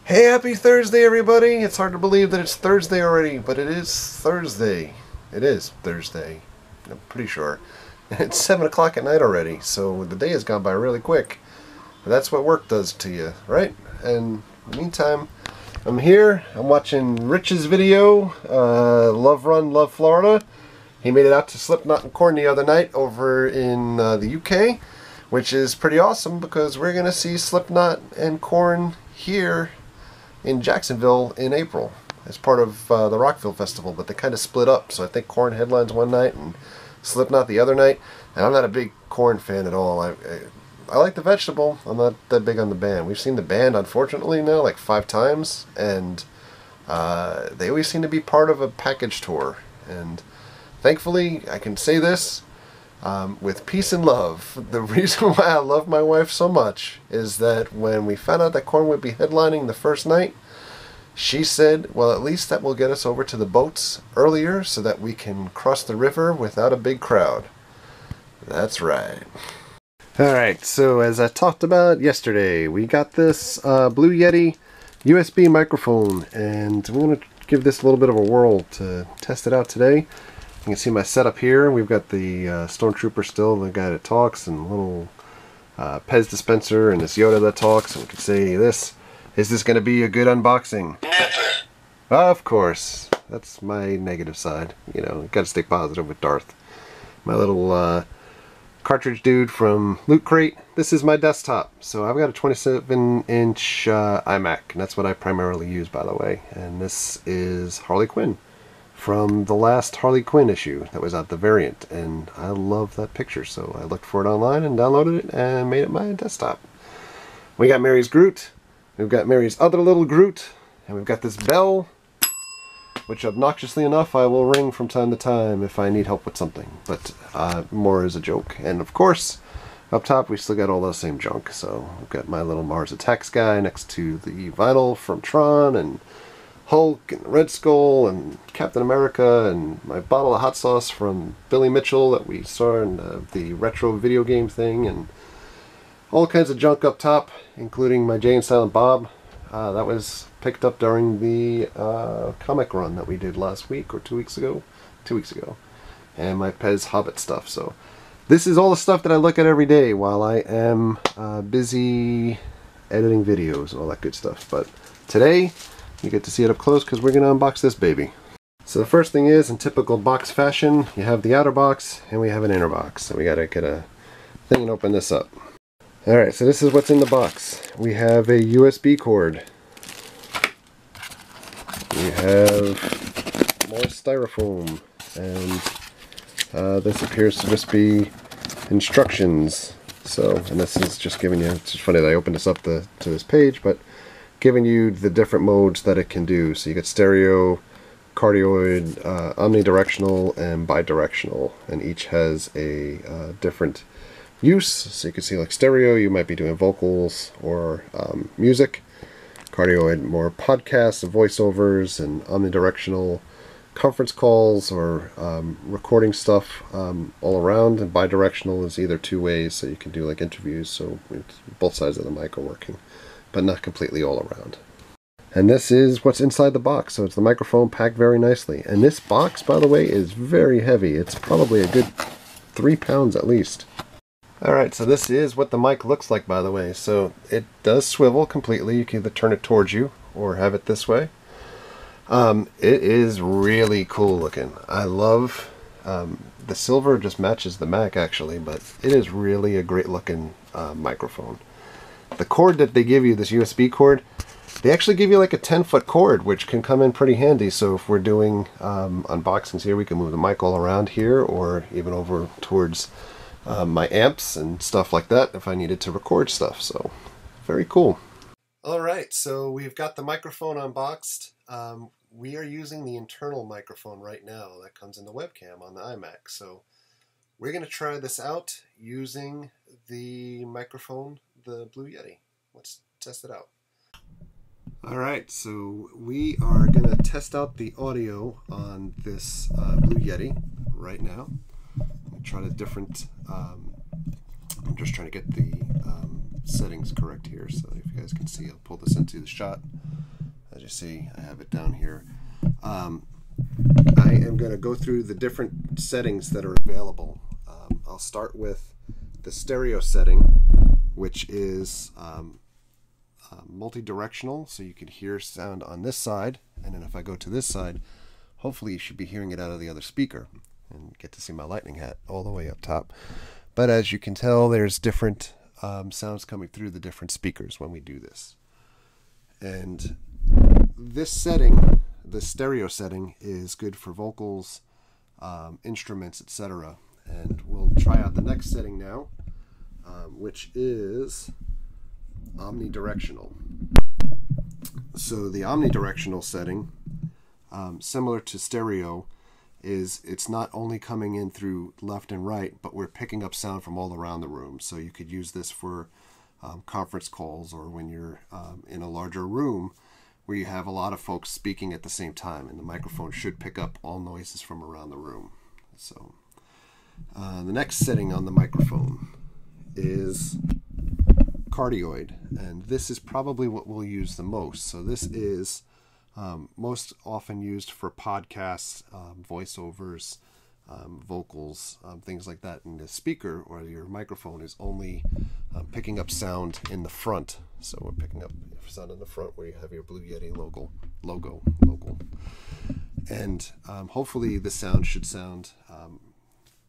Hey, happy Thursday, everybody! It's hard to believe that it's Thursday already, but it is Thursday. It is Thursday. I'm pretty sure. It's 7 o'clock at night already, so the day has gone by really quick. But that's what work does to you, right? And in the meantime, I'm here. I'm watching Rich's video, Love Run, Love Florida. He made it out to Slipknot and Korn the other night over in the UK, which is pretty awesome because we're going to see Slipknot and Korn here in Jacksonville in April as part of the Rockville Festival, but they kind of split up. So I think Korn headlines one night and Slipknot the other night. And I'm not a big Korn fan at all. I like the vegetable. I'm not that big on the band. We've seen the band, unfortunately, now like 5 times, and they always seem to be part of a package tour. And thankfully, I can say this with peace and love. The reason why I love my wife so much is that when we found out that Korn would be headlining the first night, she said, well, at least that will get us over to the boats earlier so that we can cross the river without a big crowd. That's right. Alright, so as I talked about yesterday, we got this Blue Yeti USB microphone, and we're going to give this a little bit of a whirl to test it out today. You can see my setup here. We've got the Stormtrooper still, the guy that talks, and a little Pez dispenser, and this Yoda that talks. And we can say this. Is this going to be a good unboxing? Of course. That's my negative side. You know, got to stay positive with Darth. My little cartridge dude from Loot Crate. This is my desktop. So I've got a 27-inch iMac, and that's what I primarily use, by the way. And this is Harley Quinn from the last Harley Quinn issue that was out, the variant, and I love that picture, so I looked for it online and downloaded it and made it my desktop. We got Mary's Groot, we've got Mary's other little Groot, and we've got this bell, which obnoxiously enough I will ring from time to time if I need help with something, but more as a joke. And of course, up top we still got all the same junk, so we've got my little Mars Attacks guy next to the vinyl from Tron, and Hulk and Red Skull and Captain America, and my bottle of hot sauce from Billy Mitchell that we saw in the retro video game thing, and all kinds of junk up top, including my Jay and Silent Bob. That was picked up during the comic run that we did last week or 2 weeks ago. 2 weeks ago. And my Pez Hobbit stuff. So this is all the stuff that I look at every day while I am busy editing videos and all that good stuff. But today, you get to see it up close because we're going to unbox this baby. So the first thing is, in typical box fashion, you have the outer box and we have an inner box. So we got to get a thing and open this up. Alright, so this is what's in the box. We have a USB cord. We have more styrofoam. And this appears to just be instructions. So, and this is just giving you, it's just funny that I opened this up to this page, but giving you the different modes that it can do. So you get stereo, cardioid, omnidirectional, and bidirectional, and each has a different use. So you can see, like stereo, you might be doing vocals or music. Cardioid, more podcasts and voiceovers, and omnidirectional, conference calls or recording stuff all around. And bidirectional is either 2 ways, so you can do like interviews, so both sides of the mic are working, but not completely all around. And this is what's inside the box. So it's the microphone packed very nicely. And this box, by the way, is very heavy. It's probably a good 3 pounds at least. Alright, so this is what the mic looks like, by the way. So it does swivel completely. You can either turn it towards you or have it this way. It is really cool looking. I love the silver, just matches the Mac actually, but it is really a great looking microphone. The cord that they give you, this USB cord, they actually give you like a 10-foot cord, which can come in pretty handy. So if we're doing unboxings here, we can move the mic all around here, or even over towards my amps and stuff like that if I needed to record stuff. So very cool. Alright, so we've got the microphone unboxed. We are using the internal microphone right now that comes in the webcam on the iMac. So we're going to try this out using the microphone, the Blue Yeti. Let's test it out. Alright, so we are going to test out the audio on this Blue Yeti right now. Try the different, I'm just trying to get the settings correct here, so if you guys can see, I'll pull this into the shot. As you see, I have it down here. I am going to go through the different settings that are available. I'll start with the stereo setting, which is multi-directional, so you can hear sound on this side, and then if I go to this side, hopefully you should be hearing it out of the other speaker and get to see my lightning hat all the way up top. But as you can tell, there's different sounds coming through the different speakers when we do this. And this setting, the stereo setting, is good for vocals, instruments, etc. And we'll try out the next setting now, which is omnidirectional. So the omnidirectional setting, similar to stereo, is it's not only coming in through left and right, but we're picking up sound from all around the room. So you could use this for conference calls, or when you're in a larger room where you have a lot of folks speaking at the same time, and the microphone should pick up all noises from around the room. So the next setting on the microphone is cardioid, and this is probably what we'll use the most. So this is most often used for podcasts, voiceovers, vocals, things like that. And the speaker or your microphone is only picking up sound in the front. So we're picking up sound in the front where you have your Blue Yeti logo. And hopefully the sound should sound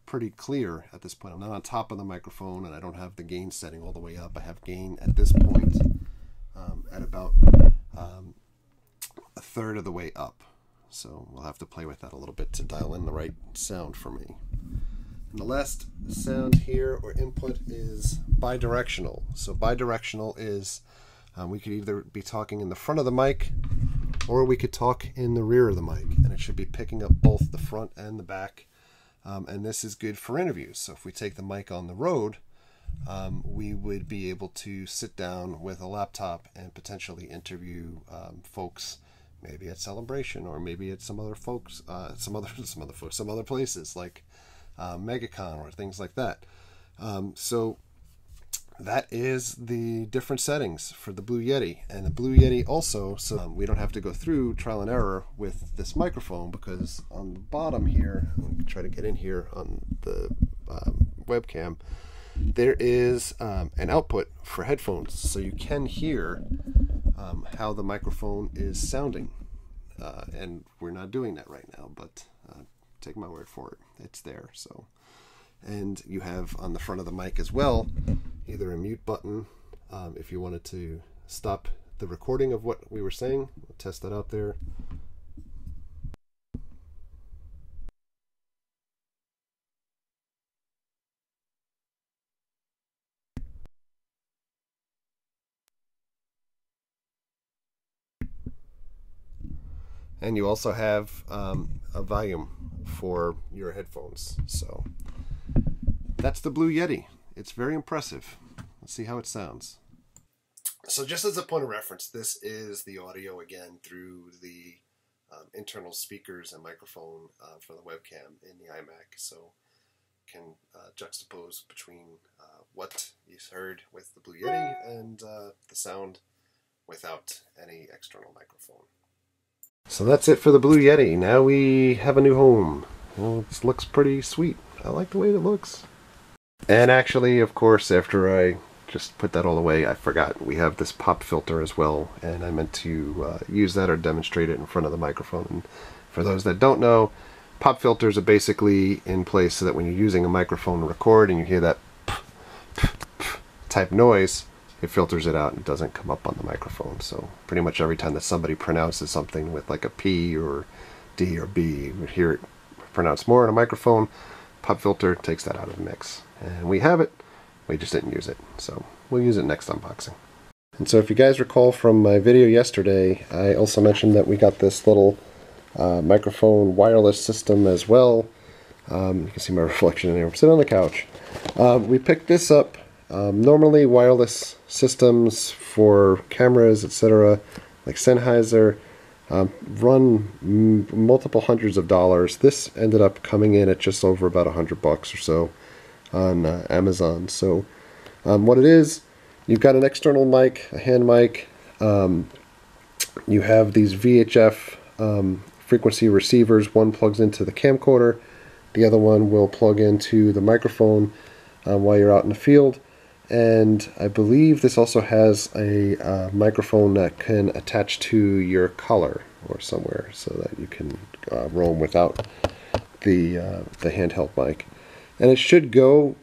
pretty clear at this point. I'm not on top of the microphone, and I don't have the gain setting all the way up. I have gain at this point at about a third of the way up. So we'll have to play with that a little bit to dial in the right sound for me. And the last sound here, or input, is bidirectional. So bidirectional is we could either be talking in the front of the mic, or we could talk in the rear of the mic, and it should be picking up both the front and the back. And this is good for interviews. So if we take the mic on the road, we would be able to sit down with a laptop and potentially interview folks, maybe at Celebration, or maybe at some other folks, some other places like MegaCon or things like that. So that is the different settings for the Blue Yeti. And the Blue Yeti also, so we don't have to go through trial and error with this microphone, because on the bottom here, let me try to get in here on the webcam, there is an output for headphones, so you can hear how the microphone is sounding. And we're not doing that right now, but take my word for it, it's there. So, and you have on the front of the mic as well either a mute button if you wanted to stop the recording of what we were saying. We'll test that out there. And you also have a volume for your headphones. So that's the Blue Yeti. It's very impressive. Let's see how it sounds. So just as a point of reference, this is the audio again through the internal speakers and microphone for the webcam in the iMac. So can juxtapose between what you heard with the Blue Yeti and the sound without any external microphone. So that's it for the Blue Yeti. Now we have a new home. Well, it looks pretty sweet. I like the way it looks. And actually, of course, after I just put that all away, I forgot we have this pop filter as well, and I meant to use that or demonstrate it in front of the microphone. And for those that don't know, pop filters are basically in place so that when you're using a microphone to record and you hear that type noise, it filters it out and doesn't come up on the microphone. So pretty much every time that somebody pronounces something with like a P or D or B, you hear it pronounced more on a microphone, pop filter takes that out of the mix. And we have it, we just didn't use it. So we'll use it next unboxing. And so if you guys recall from my video yesterday, I also mentioned that we got this little microphone wireless system as well. You can see my reflection in here. I'm sitting on the couch. We picked this up. Normally wireless systems for cameras, etc., like Sennheiser, run multiple hundreds of dollars. This ended up coming in at just over about $100 or so on Amazon. So what it is, you've got an external mic, a hand mic, You have these VHF frequency receivers. One plugs into the camcorder, the other one will plug into the microphone while you're out in the field. And I believe this also has a microphone that can attach to your collar or somewhere, so that you can roam without the handheld mic. And it should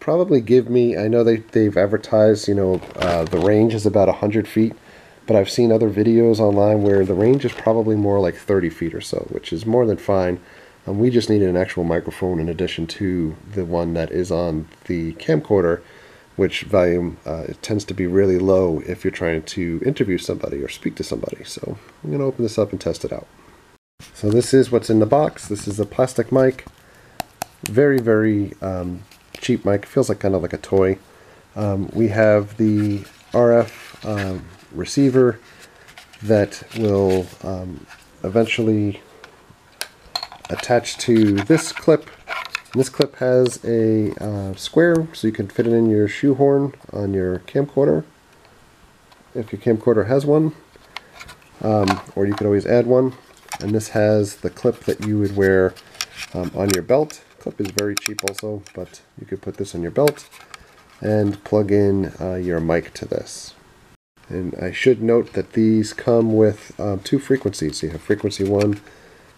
probably give me, I know they've advertised, the range is about 100 feet, but I've seen other videos online where the range is probably more like 30 feet or so, which is more than fine. We just needed an actual microphone in addition to the one that is on the camcorder, which volume it tends to be really low if you're trying to interview somebody or speak to somebody. So I'm going to open this up and test it out. So this is what's in the box. This is a plastic mic. Very, very cheap mic. Feels like kind of like a toy. We have the RF receiver that will eventually attach to this clip. And this clip has a square, so you can fit it in your shoehorn on your camcorder, if your camcorder has one, or you could always add one. And this has the clip that you would wear on your belt. Clip is very cheap also, but you could put this on your belt and plug in your mic to this. And I should note that these come with 2 frequencies. You have frequency 1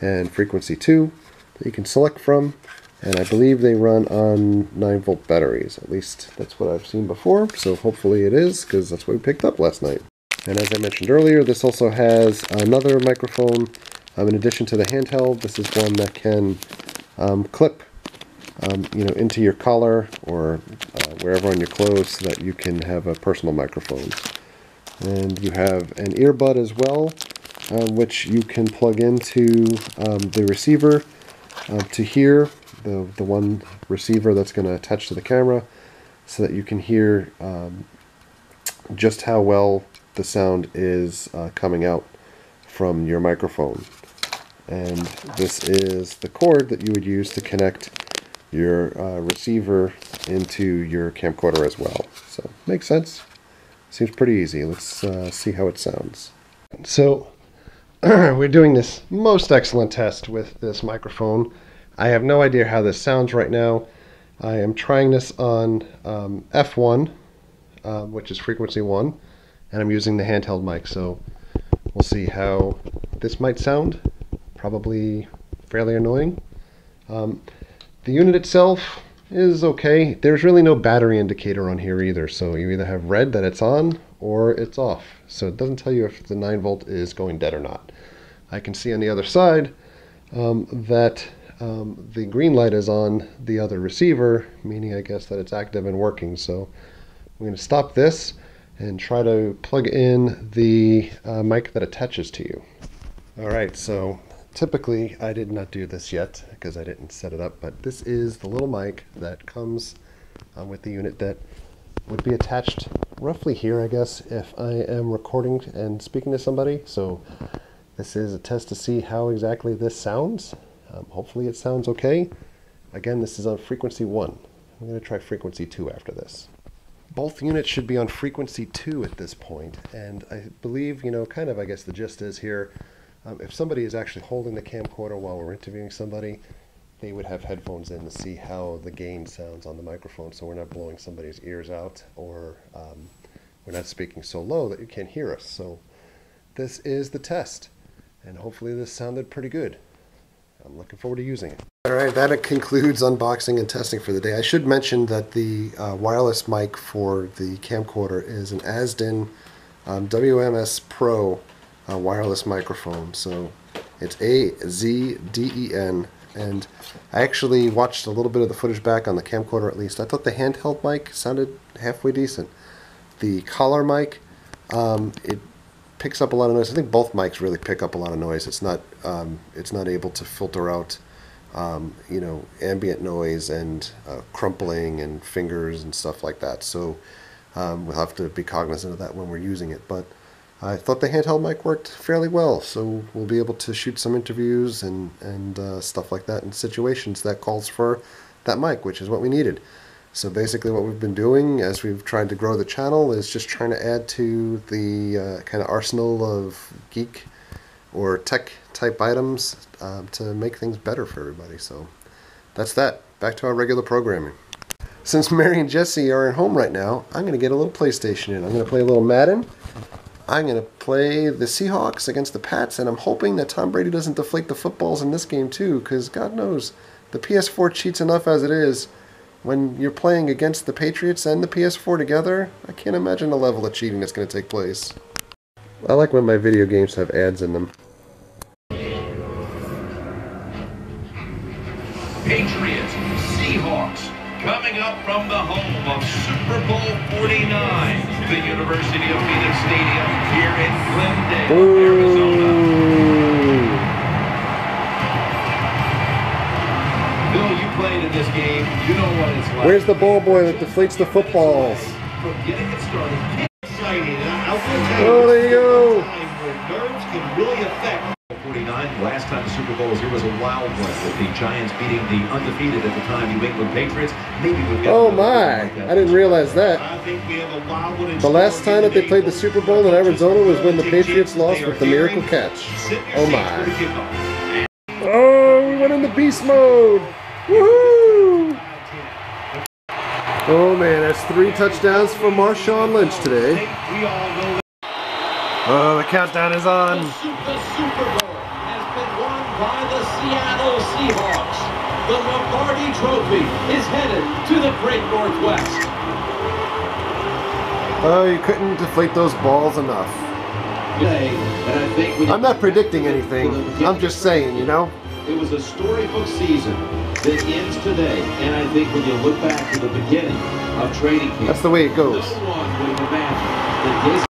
and frequency 2 that you can select from, and I believe they run on 9-volt batteries. At least that's what I've seen before, so hopefully it is, because that's what we picked up last night. And as I mentioned earlier, this also has another microphone in addition to the handheld. This is one that can clip into your collar or wherever on your clothes, so that you can have a personal microphone. And you have an earbud as well, which you can plug into the receiver to hear, the one receiver that's going to attach to the camera, so that you can hear just how well the sound is coming out from your microphone. And this is the cord that you would use to connect your receiver into your camcorder as well. So, makes sense. Seems pretty easy. Let's see how it sounds. So, we're doing this most excellent test with this microphone. I have no idea how this sounds right now. I am trying this on F1, which is frequency 1, and I'm using the handheld mic, so we'll see how this might sound. Probably fairly annoying. The unit itself is okay. There's really no battery indicator on here either, so you either have red that it's on or it's off. So it doesn't tell you if the 9-volt is going dead or not. I can see on the other side that the green light is on the other receiver, meaning I guess that it's active and working. So I'm going to stop this and try to plug in the mic that attaches to you. Alright, so typically I did not do this yet because I didn't set it up, but this is the little mic that comes with the unit that would be attached roughly here, I guess, if I am recording and speaking to somebody. So this is a test to see how exactly this sounds. Hopefully it sounds okay. Again, this is on frequency 1. I'm going to try frequency 2 after this. Both units should be on frequency 2 at this point, and I believe, kind of, I guess the gist is here, if somebody is actually holding the camcorder while we're interviewing somebody, they would have headphones in to see how the gain sounds on the microphone, so we're not blowing somebody's ears out, or we're not speaking so low that you can't hear us. So this is the test, and hopefully this sounded pretty good. I'm looking forward to using it. Alright, that concludes unboxing and testing for the day. I should mention that the wireless mic for the camcorder is an AZDEN WMS-PRO wireless microphone. So it's AZDEN, and I actually watched a little bit of the footage back on the camcorder at least. I thought the handheld mic sounded halfway decent. The collar mic, it picks up a lot of noise. I think both mics really pick up a lot of noise. It's not able to filter out ambient noise and crumpling and fingers and stuff like that. So we'll have to be cognizant of that when we're using it. But I thought the handheld mic worked fairly well, so we'll be able to shoot some interviews and stuff like that in situations that calls for that mic, which is what we needed. So basically what we've been doing as we've tried to grow the channel is just trying to add to the kind of arsenal of geek or tech type items to make things better for everybody. So that's that. Back to our regular programming. Since Mary and Jesse are at home right now, I'm going to get a little PlayStation in. I'm going to play a little Madden. I'm going to play the Seahawks against the Pats, and I'm hoping that Tom Brady doesn't deflate the footballs in this game too, because God knows, the PS4 cheats enough as it is. When you're playing against the Patriots and the PS4 together, I can't imagine the level of cheating that's going to take place. I like when my video games have ads in them. Patriots, Seahawks, coming up from the home of Super Bowl 49, the University of Phoenix Stadium here in Glendale, Arizona. Bill, you played in this game. You know what it's like. Where's the ball boy that deflates the footballs? From getting it started, exciting. Oh, there you go. Nerves can really affect. 49. Last time the Super Bowl was here was a wild one with the Giants beating the undefeated at the time New England Patriots. Maybe we'll get. Oh my! I didn't realize that. I think we have a wild one. The last time that they played the Super Bowl in Arizona was when the Patriots lost with the miracle catch. Oh my! Oh, we went into beast mode. Woohoo! Oh man, that's 3 touchdowns for Marshawn Lynch today. Oh, the countdown is on. The Super Bowl has been won by the Seattle Seahawks. The Lombardi Trophy is headed to the Great Northwest. Oh, you couldn't deflate those balls enough. I'm not predicting anything. I'm just saying, you know. It was a storybook season that ends today, and I think when you look back to the beginning of training camp, that's the way it goes. No one would have imagined that this.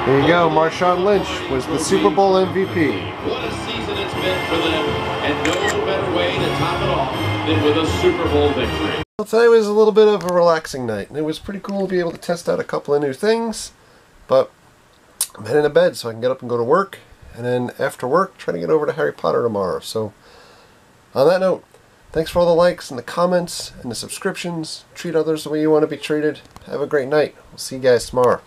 There you go, Marshawn Lynch was the Super Bowl MVP. What a season it's been for them, and no better way to top it off than with a Super Bowl victory. Well, today was a little bit of a relaxing night, and it was pretty cool to be able to test out a couple of new things, but I'm heading to bed so I can get up and go to work, and then after work, try to get over to Harry Potter tomorrow. So, on that note, thanks for all the likes and the comments and the subscriptions. Treat others the way you want to be treated. Have a great night. We'll see you guys tomorrow.